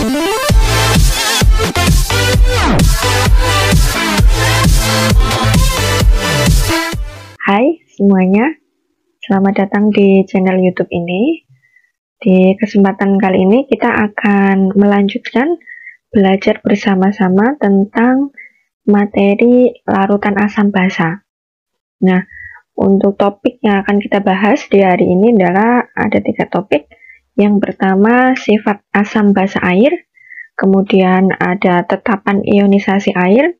Hai semuanya, selamat datang di channel YouTube ini. Di kesempatan kali ini kita akan melanjutkan belajar bersama-sama tentang materi larutan asam basa. Nah, untuk topik yang akan kita bahas di hari ini adalah ada 3 topik. Yang pertama sifat asam basa air, kemudian ada tetapan ionisasi air,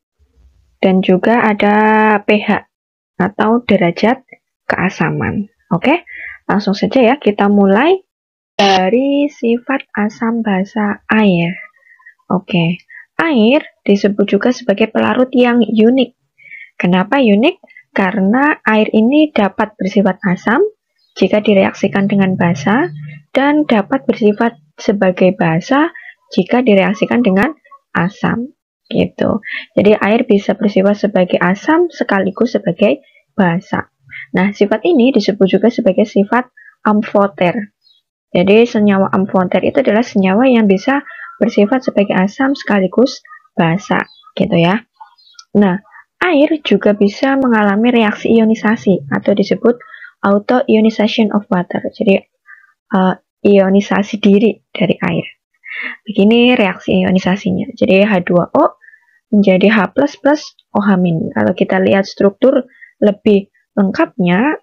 dan juga ada pH atau derajat keasaman. Oke, langsung saja ya, kita mulai dari sifat asam basa air. Oke, air disebut juga sebagai pelarut yang unik. Kenapa unik? Karena air ini dapat bersifat asam jika direaksikan dengan basa dan dapat bersifat sebagai basa jika direaksikan dengan asam. Gitu. Jadi air bisa bersifat sebagai asam sekaligus sebagai basa. Nah, sifat ini disebut juga sebagai sifat amfoter. Jadi senyawa amfoter itu adalah senyawa yang bisa bersifat sebagai asam sekaligus basa, gitu ya. Nah, air juga bisa mengalami reaksi ionisasi atau disebut auto ionization of water. Jadi ionisasi diri dari air. Begini reaksi ionisasinya. Jadi H2O menjadi H++ OH-. Kalau kita lihat struktur lebih lengkapnya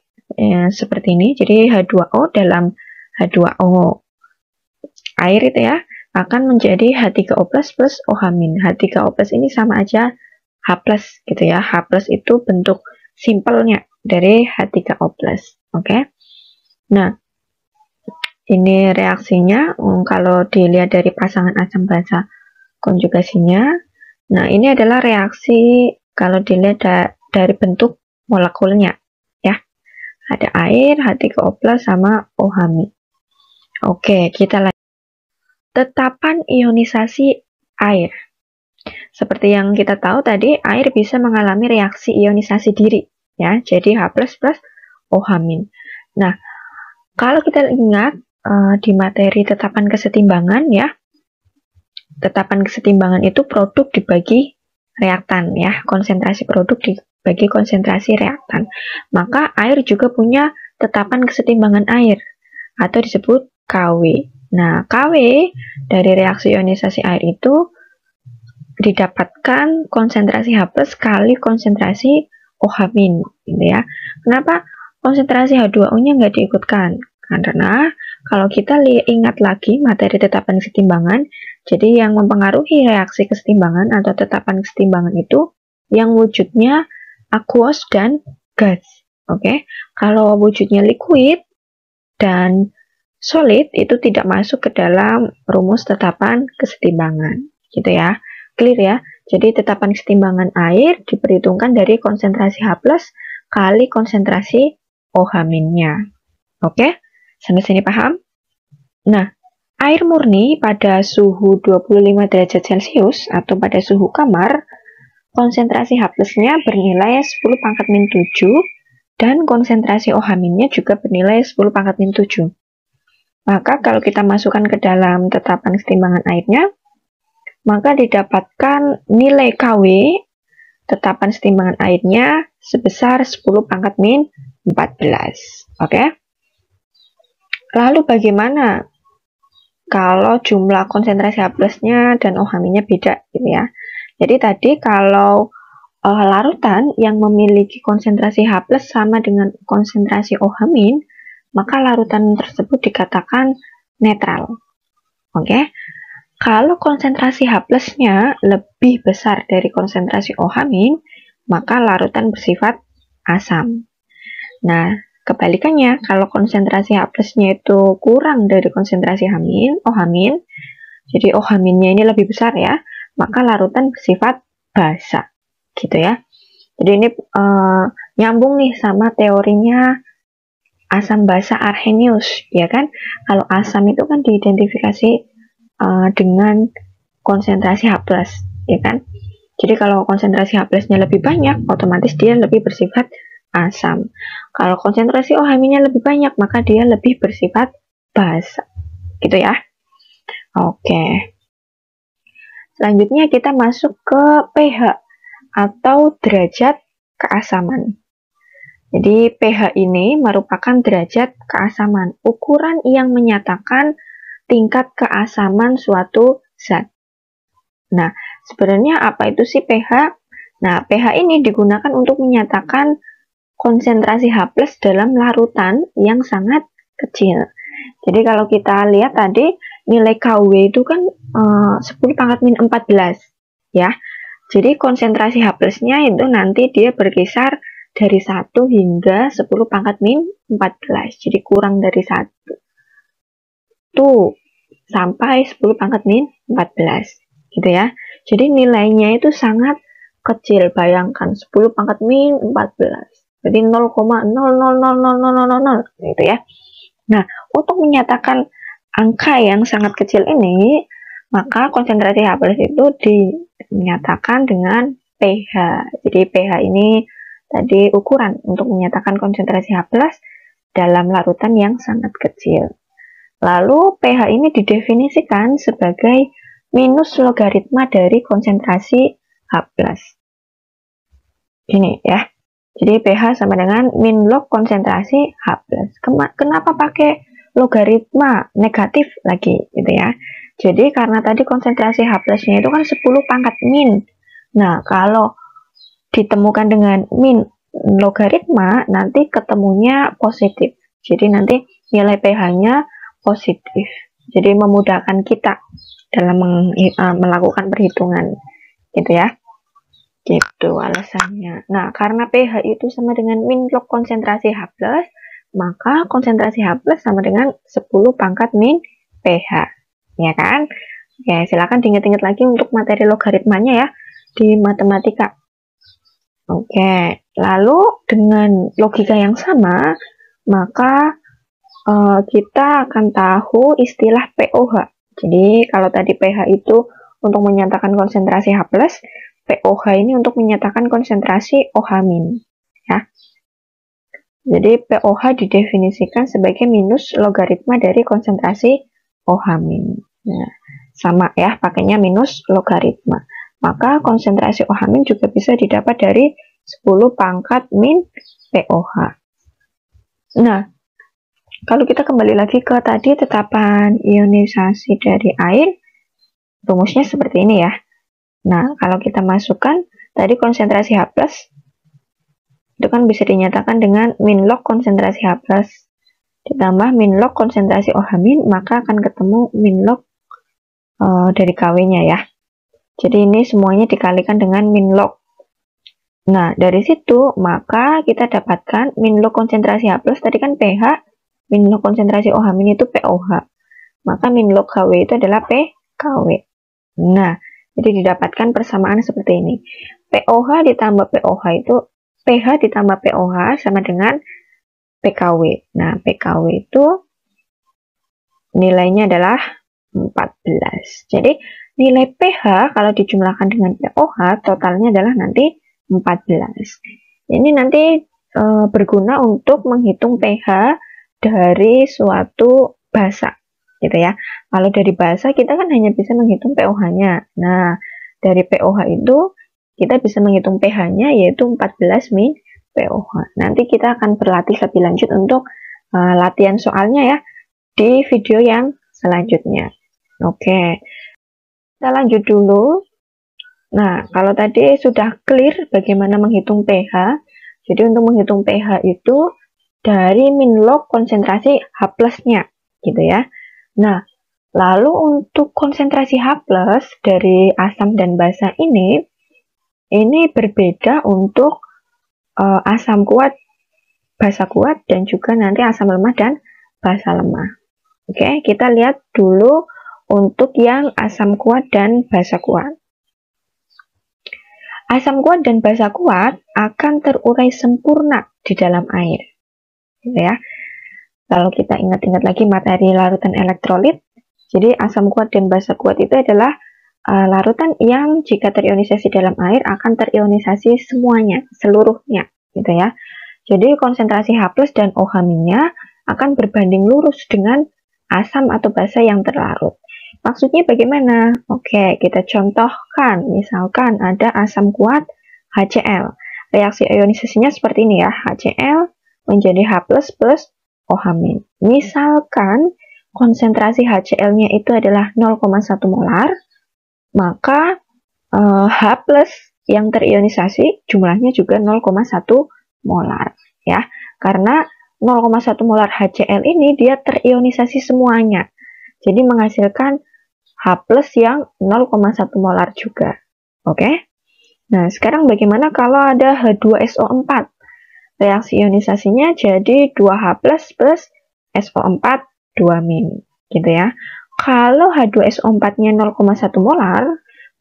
seperti ini. Jadi H2O dalam H2O air itu ya akan menjadi H3O+ plus OH-. H3O+ ini sama aja H+ gitu ya. H+ itu bentuk simpelnya dari H3O+. Oke. Nah, ini reaksinya kalau dilihat dari pasangan asam basa konjugasinya. Nah, ini adalah reaksi kalau dilihat dari bentuk molekulnya ya. Ada air, H3O+ sama OH-. Oke, kita lanjut. Tetapan ionisasi air. Seperti yang kita tahu tadi, air bisa mengalami reaksi ionisasi diri ya. Jadi H+ plus OH-. Nah, kalau kita ingat di materi tetapan kesetimbangan ya. Tetapan kesetimbangan itu produk dibagi reaktan ya. Konsentrasi produk dibagi konsentrasi reaktan. Maka air juga punya tetapan kesetimbangan air atau disebut KW. Nah, KW dari reaksi ionisasi air itu didapatkan konsentrasi H+ kali konsentrasi OH- gitu ya. Kenapa konsentrasi H2O-nya nggak diikutkan? Karena kalau kita ingat lagi materi tetapan kesetimbangan, jadi yang mempengaruhi reaksi kesetimbangan atau tetapan kesetimbangan itu yang wujudnya aqueous dan gas. Oke, kalau wujudnya liquid dan solid itu tidak masuk ke dalam rumus tetapan kesetimbangan, gitu ya. Clear ya? Jadi tetapan kesetimbangan air diperhitungkan dari konsentrasi H+ kali konsentrasi OH-nya. Oke? Sampai sini paham? Nah, air murni pada suhu 25 derajat Celcius atau pada suhu kamar, konsentrasi H+-nya bernilai 10⁻⁷ dan konsentrasi OH-nya juga bernilai 10⁻⁷. Maka kalau kita masukkan ke dalam tetapan kesetimbangan airnya, maka didapatkan nilai KW tetapan kesetimbangan airnya sebesar 10⁻⁴. Oke? Lalu bagaimana kalau jumlah konsentrasi H+-nya dan OH-nya beda gitu ya. Jadi tadi kalau larutan yang memiliki konsentrasi H+ sama dengan konsentrasi OH-, maka larutan tersebut dikatakan netral. Oke. Kalau konsentrasi H+-nya lebih besar dari konsentrasi OH-, maka larutan bersifat asam. Nah, kebalikannya, kalau konsentrasi H+-nya itu kurang dari konsentrasi OH-, jadi OH-nya ini lebih besar ya, maka larutan bersifat basa, gitu ya. Jadi ini nyambung nih sama teorinya asam basa Arrhenius, ya kan? Kalau asam itu kan diidentifikasi dengan konsentrasi H+, ya kan? Jadi kalau konsentrasi H+-nya lebih banyak, otomatis dia lebih bersifat asam. Kalau konsentrasi OH-nya lebih banyak, maka dia lebih bersifat basa. Gitu ya. Oke. selanjutnya kita masuk ke pH atau derajat keasaman. Jadi pH ini merupakan derajat keasaman, ukuran yang menyatakan tingkat keasaman suatu zat. Nah, sebenarnya apa itu sih pH? Nah, pH ini digunakan untuk menyatakan konsentrasi H+ dalam larutan yang sangat kecil. Jadi kalau kita lihat tadi nilai Kw itu kan 10⁻⁴ ya. Jadi konsentrasi H+-nya itu nanti dia berkisar dari 1 hingga 10⁻⁴. Jadi kurang dari 1. Tuh, sampai 10⁻⁴. Gitu ya. Jadi nilainya itu sangat kecil. Bayangkan 10⁻⁴. Jadi 0,000000 gitu ya. Nah, untuk menyatakan angka yang sangat kecil ini, maka konsentrasi H+ itu dinyatakan dengan pH. Jadi pH ini tadi ukuran untuk menyatakan konsentrasi H+ dalam larutan yang sangat kecil. Lalu pH ini didefinisikan sebagai minus logaritma dari konsentrasi H+. Ini ya. Jadi pH sama dengan min log konsentrasi H+. Kenapa pakai logaritma negatif lagi gitu ya? Jadi karena tadi konsentrasi H+-nya itu kan 10⁻⁻. Nah, kalau ditemukan dengan min logaritma, nanti ketemunya positif. Jadi nanti nilai pH-nya positif. Jadi memudahkan kita dalam melakukan perhitungan gitu ya. Gitu alasannya. Nah, karena pH itu sama dengan min log konsentrasi H+, maka konsentrasi H+ sama dengan 10⁻⁻ pH. Ya kan? Oke, silakan diingat-ingat lagi untuk materi logaritmanya ya di matematika. Oke, lalu dengan logika yang sama, maka kita akan tahu istilah pOH. Jadi, kalau tadi pH itu untuk menyatakan konsentrasi H+, pOH ini untuk menyatakan konsentrasi OH-. Ya. Jadi, pOH didefinisikan sebagai minus logaritma dari konsentrasi OH-. Nah, sama ya, pakainya minus logaritma. Maka konsentrasi OH- juga bisa didapat dari 10⁻⁻ pOH. Nah, kalau kita kembali lagi ke tadi tetapan ionisasi dari air, rumusnya seperti ini ya. Nah, kalau kita masukkan tadi konsentrasi H+, itu kan bisa dinyatakan dengan min log konsentrasi H+, ditambah min log konsentrasi OH-, maka akan ketemu min log dari Kw-nya ya. Jadi ini semuanya dikalikan dengan min log. Nah, dari situ maka kita dapatkan min log konsentrasi H+ tadi kan pH, min log konsentrasi OH- itu pOH. Maka min log Kw itu adalah pKw. Nah, jadi didapatkan persamaan seperti ini. pOH ditambah pOH itu pH ditambah pOH sama dengan pKw. Nah, pKw itu nilainya adalah 14. Jadi, nilai pH kalau dijumlahkan dengan pOH totalnya adalah nanti 14. Ini nanti berguna untuk menghitung pH dari suatu basa, gitu ya. Kalau dari basa kita kan hanya bisa menghitung pOH-nya. Nah, dari pOH itu kita bisa menghitung pH-nya yaitu 14 min pOH. Nanti kita akan berlatih lebih lanjut untuk latihan soalnya ya di video yang selanjutnya. Oke, kita lanjut dulu. Nah, kalau tadi sudah clear bagaimana menghitung pH, jadi untuk menghitung pH itu dari min log konsentrasi H+-nya, gitu ya. Nah, lalu untuk konsentrasi H+ dari asam dan basa ini berbeda untuk asam kuat, basa kuat, dan juga nanti asam lemah dan basa lemah. Oke, kita lihat dulu untuk yang asam kuat dan basa kuat. Asam kuat dan basa kuat akan terurai sempurna di dalam air. Gitu ya. Kalau kita ingat-ingat lagi materi larutan elektrolit, jadi asam kuat dan basa kuat itu adalah larutan yang jika terionisasi dalam air akan terionisasi semuanya, seluruhnya, gitu ya. Jadi konsentrasi H+ dan OH- akan berbanding lurus dengan asam atau basa yang terlarut. Maksudnya bagaimana? Oke, kita contohkan. Misalkan ada asam kuat HCl. Reaksi ionisasinya seperti ini ya. HCl menjadi H++ plus OH-. Misalkan konsentrasi HCl-nya itu adalah 0,1 molar, maka H+ yang terionisasi jumlahnya juga 0,1 molar ya. Karena 0,1 molar HCl ini dia terionisasi semuanya. Jadi menghasilkan H+ yang 0,1 molar juga. Oke? Nah, sekarang bagaimana kalau ada H2SO4? Reaksi ionisasinya jadi 2H+ plus SO4 2-, gitu ya. Kalau H2SO4-nya 0,1 molar,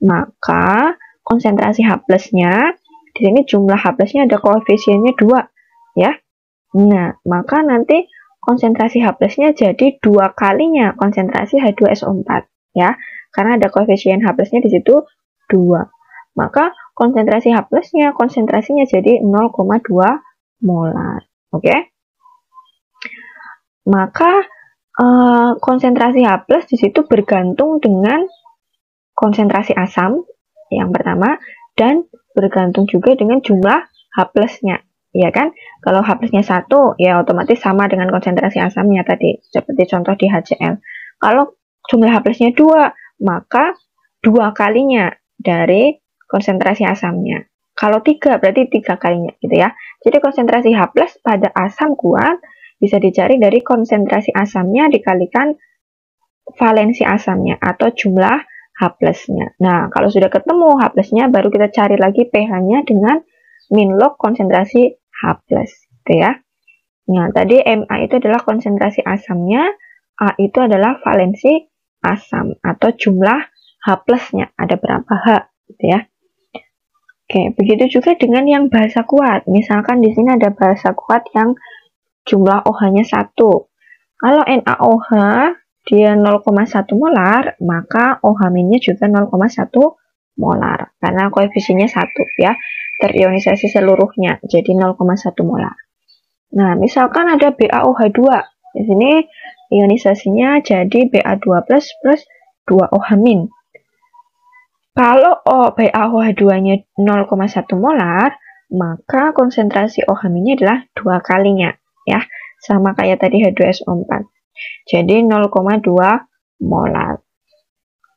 maka konsentrasi H+-nya di sini jumlah H+-nya ada koefisiennya 2 ya. Nah, maka nanti konsentrasi H+-nya jadi 2 kalinya konsentrasi H2SO4 ya. Karena ada koefisien H+-nya di situ 2. Maka konsentrasi H+-nya konsentrasinya jadi 0,2 molar. Oke? Maka konsentrasi H+ di situ bergantung dengan konsentrasi asam yang pertama dan bergantung juga dengan jumlah H+-nya. Ya kan? Kalau H+-nya 1, ya otomatis sama dengan konsentrasi asamnya tadi, seperti contoh di HCl. Kalau jumlah H+-nya 2, maka 2 kalinya dari konsentrasi asamnya. Kalau 3, berarti 3 kalinya, gitu ya. Jadi konsentrasi H+ pada asam kuat bisa dicari dari konsentrasi asamnya dikalikan valensi asamnya atau jumlah H+-nya. Nah, kalau sudah ketemu H+-nya, baru kita cari lagi pH-nya dengan min log konsentrasi H+, gitu ya. Nah, tadi Ma itu adalah konsentrasi asamnya, A itu adalah valensi asam atau jumlah H+-nya, ada berapa H, gitu ya. Oke, begitu juga dengan yang basa kuat. Misalkan di sini ada basa kuat yang jumlah OH-nya 1. Kalau NaOH dia 0,1 molar, maka OH-nya juga 0,1 molar. Karena koefisiennya 1 ya. Terionisasi seluruhnya, jadi 0,1 molar. Nah, misalkan ada BaOH2. Di sini ionisasinya jadi Ba2+ plus 2OH-. Kalau BaOH2-nya 0,1 molar, maka konsentrasi OH-nya adalah 2 kalinya ya. Sama kayak tadi H2SO4. Jadi 0,2 molar.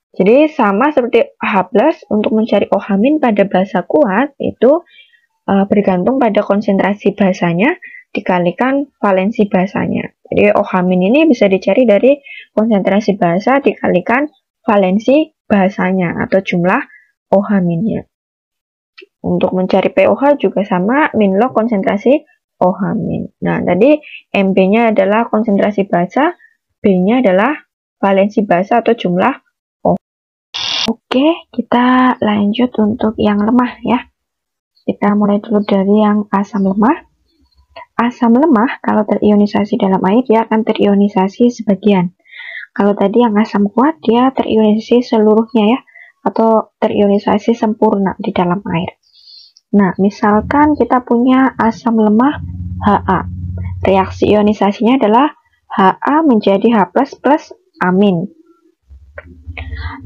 Jadi sama seperti H+ untuk mencari OH- pada basa kuat itu bergantung pada konsentrasi basanya dikalikan valensi basanya. Jadi OH- ini bisa dicari dari konsentrasi basa dikalikan valensi basanya atau jumlah OH-nya. Untuk mencari pOH juga sama min log konsentrasi OH-. Nah, tadi Mb-nya adalah konsentrasi basa, B-nya adalah valensi basa atau jumlah OH. Oke, kita lanjut untuk yang lemah ya. Kita mulai dulu dari yang asam lemah. Asam lemah kalau terionisasi dalam air dia akan terionisasi sebagian. Kalau tadi yang asam kuat dia terionisasi seluruhnya ya, atau terionisasi sempurna di dalam air. Nah, misalkan kita punya asam lemah Ha. Reaksi ionisasinya adalah Ha menjadi H+ plus amin.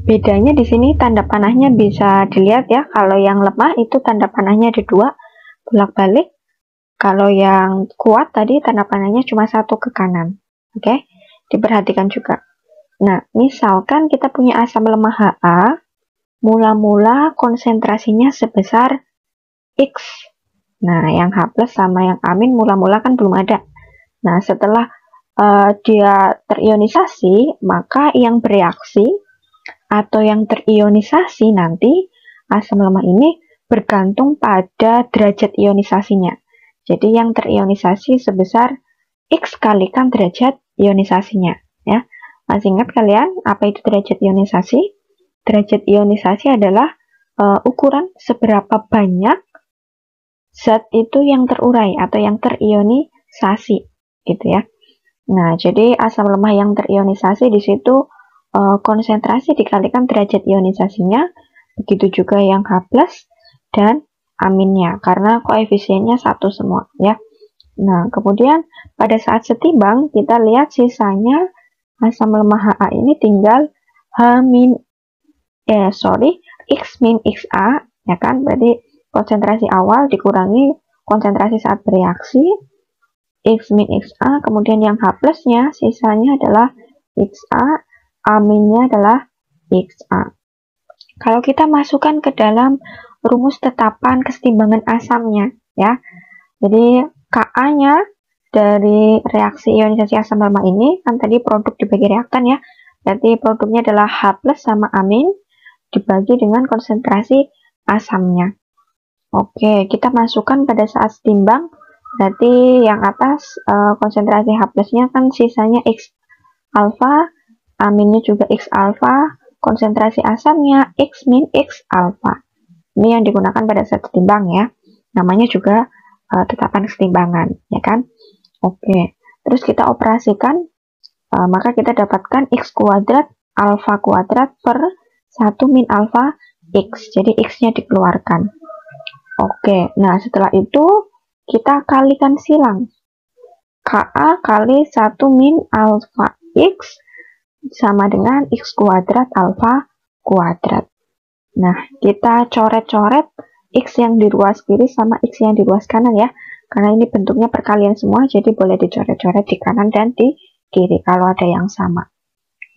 Bedanya di sini tanda panahnya bisa dilihat ya. Kalau yang lemah itu tanda panahnya ada 2 bolak-balik. Kalau yang kuat tadi tanda panahnya cuma 1 ke kanan. Oke, diperhatikan juga. Nah, misalkan kita punya asam lemah Ha, mula-mula konsentrasinya sebesar X. Nah, yang H+ sama yang amin mula-mula kan belum ada. Nah, setelah dia terionisasi, maka yang bereaksi atau yang terionisasi nanti asam lemah ini bergantung pada derajat ionisasinya. Jadi yang terionisasi sebesar X kalikan derajat ionisasinya ya. Masih ingat kalian apa itu derajat ionisasi? Derajat ionisasi adalah ukuran seberapa banyak zat itu yang terurai atau yang terionisasi gitu ya. Nah, jadi asam lemah yang terionisasi di situ konsentrasi dikalikan derajat ionisasinya, begitu juga yang H+ dan aminnya karena koefisiennya 1 semua ya. Nah, kemudian pada saat setimbang kita lihat sisanya asam lemah Ha ini tinggal X min XA, ya kan? Berarti konsentrasi awal dikurangi konsentrasi saat bereaksi, X min XA, kemudian yang H plusnya, sisanya adalah XA, A minnya adalah XA. Kalau kita masukkan ke dalam rumus tetapan kesetimbangan asamnya, ya. Jadi Ka-nya dari reaksi ionisasi asam lemah ini kan tadi produk dibagi reaktan ya. Berarti produknya adalah H plus sama amin dibagi dengan konsentrasi asamnya. Oke, kita masukkan pada saat setimbang. Berarti yang atas konsentrasi H plusnya kan sisanya X alfa, aminnya juga X alfa, konsentrasi asamnya X min X alfa. Ini yang digunakan pada saat setimbang ya. Namanya juga tetapan kesetimbangan, ya kan? Oke, terus kita operasikan, maka kita dapatkan X kuadrat alfa kuadrat per 1 min alfa X. Jadi X-nya dikeluarkan. Oke, nah setelah itu kita kalikan silang. Ka kali 1 min alfa X sama dengan X kuadrat alfa kuadrat. Nah, kita coret-coret X yang di ruas kiri sama X yang di ruas kanan ya. Karena ini bentuknya perkalian semua, jadi boleh dicoret-coret di kanan dan di kiri kalau ada yang sama.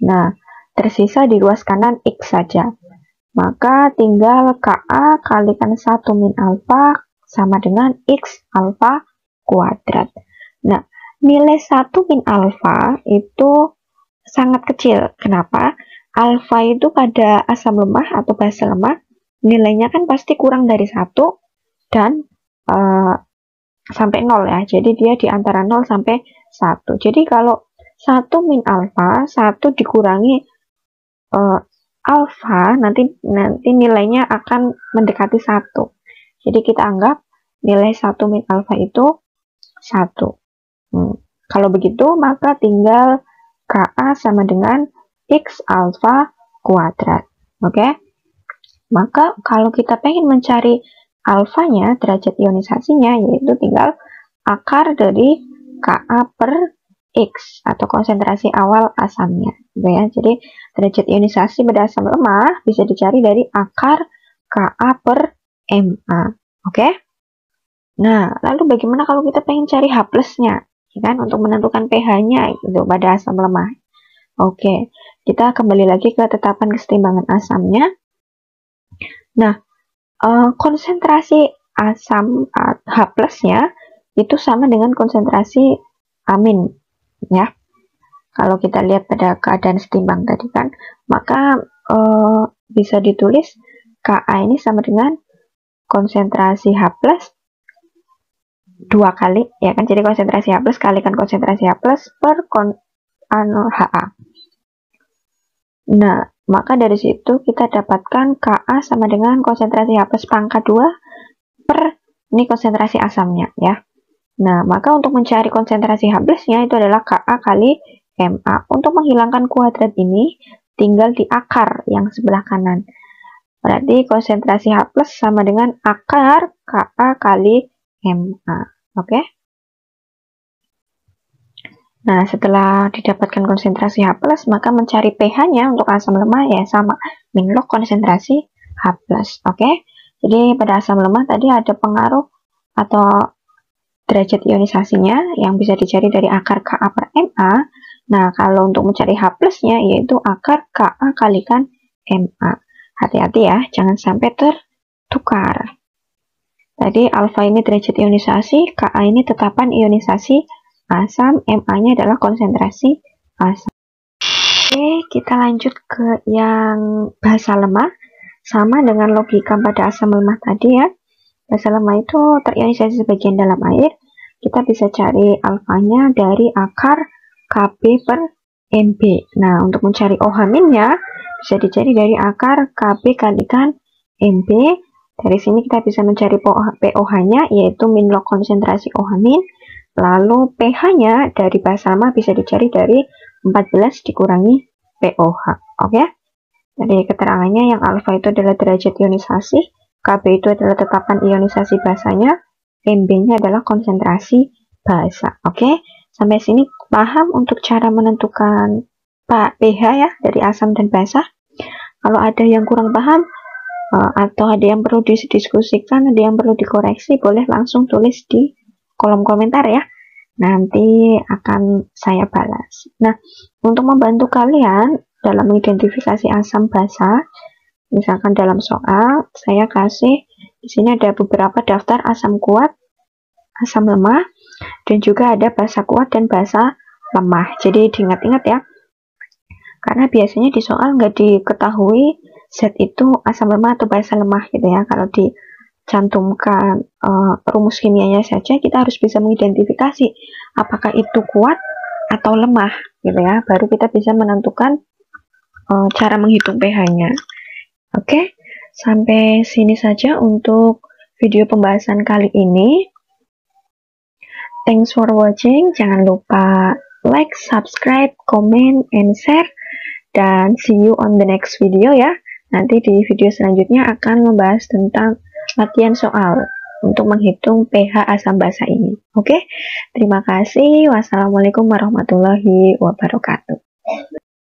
Nah, tersisa di ruas kanan X saja. Maka tinggal Ka kalikan 1 min alfa sama dengan X alfa kuadrat. Nah, nilai 1 min alfa itu sangat kecil. Kenapa? Alfa itu pada asam lemah atau basa lemah nilainya kan pasti kurang dari 1 dan sampai 0 ya. Jadi dia di antara 0 sampai 1. Jadi kalau 1 min alfa, 1 dikurangi alfa, nanti nilainya akan mendekati 1. Jadi kita anggap nilai 1 min alfa itu 1. Kalau begitu, maka tinggal Ka sama dengan X alfa kuadrat. Oke? Maka kalau kita pengen mencari alfanya, derajat ionisasinya, yaitu tinggal akar dari Ka per X atau konsentrasi awal asamnya. Gitu ya. Jadi derajat ionisasi pada asam lemah bisa dicari dari akar Ka per Ma. Oke? Nah, lalu bagaimana kalau kita pengen cari H plusnya? Ya kan, untuk menentukan pH-nya gitu pada asam lemah. Oke, kita kembali lagi ke tetapan kesetimbangan asamnya. Nah, konsentrasi asam H plusnya itu sama dengan konsentrasi amin, ya. Kalau kita lihat pada keadaan setimbang tadi kan, maka bisa ditulis Ka ini sama dengan konsentrasi H plus 2 kali, ya kan. Jadi konsentrasi H plus kalikan konsentrasi H plus per Ha. Nah, maka dari situ kita dapatkan Ka sama dengan konsentrasi H plus pangkat 2 per ini konsentrasi asamnya ya. Nah, maka untuk mencari konsentrasi H plusnya itu adalah Ka kali Ma. Untuk menghilangkan kuadrat ini tinggal di akar yang sebelah kanan. Berarti konsentrasi H plus sama dengan akar Ka kali Ma. Oke? Nah, setelah didapatkan konsentrasi H+, maka mencari pH-nya untuk asam lemah ya sama, min log konsentrasi H+. Oke? Jadi pada asam lemah tadi ada pengaruh atau derajat ionisasinya yang bisa dicari dari akar Ka per Ma. Nah, kalau untuk mencari H+-nya yaitu akar Ka kalikan Ma. Hati-hati ya, jangan sampai tertukar. Tadi alfa ini derajat ionisasi, Ka ini tetapan ionisasi asam, Ma-nya adalah konsentrasi asam. Oke, kita lanjut ke yang basa lemah. Sama dengan logika pada asam lemah tadi ya. Basa lemah itu terionisasi sebagian dalam air. Kita bisa cari alfanya dari akar Kb per Mb. Nah, untuk mencari OH-nya bisa dicari dari akar Kb kalikan Mb. Dari sini kita bisa mencari pOH-nya yaitu min log konsentrasi OH-. Lalu pH-nya dari basa lemah bisa dicari dari 14 dikurangi pOH. Oke? Jadi keterangannya yang alfa itu adalah derajat ionisasi, Kb itu adalah tetapan ionisasi basanya, Mb-nya adalah konsentrasi basa. Oke? Sampai sini paham untuk cara menentukan pH ya dari asam dan basa. Kalau ada yang kurang paham atau ada yang perlu didiskusikan, ada yang perlu dikoreksi, boleh langsung tulis di kolom komentar ya. Nanti akan saya balas. Nah, untuk membantu kalian dalam mengidentifikasi asam basa, misalkan dalam soal saya kasih di sini ada beberapa daftar asam kuat, asam lemah, dan juga ada basa kuat dan basa lemah. Jadi diingat-ingat ya, karena biasanya di soal nggak diketahui zat itu asam lemah atau basa lemah gitu ya. Kalau dicantumkan rumus kimianya saja, kita harus bisa mengidentifikasi apakah itu kuat atau lemah gitu ya, baru kita bisa menentukan cara menghitung pH-nya. Oke, sampai sini saja untuk video pembahasan kali ini. Thanks for watching. Jangan lupa like, subscribe, comment, and share. Dan see you on the next video ya. Nanti di video selanjutnya akan membahas tentang latihan soal untuk menghitung pH asam basa ini. Oke, terima kasih. Wassalamualaikum warahmatullahi wabarakatuh.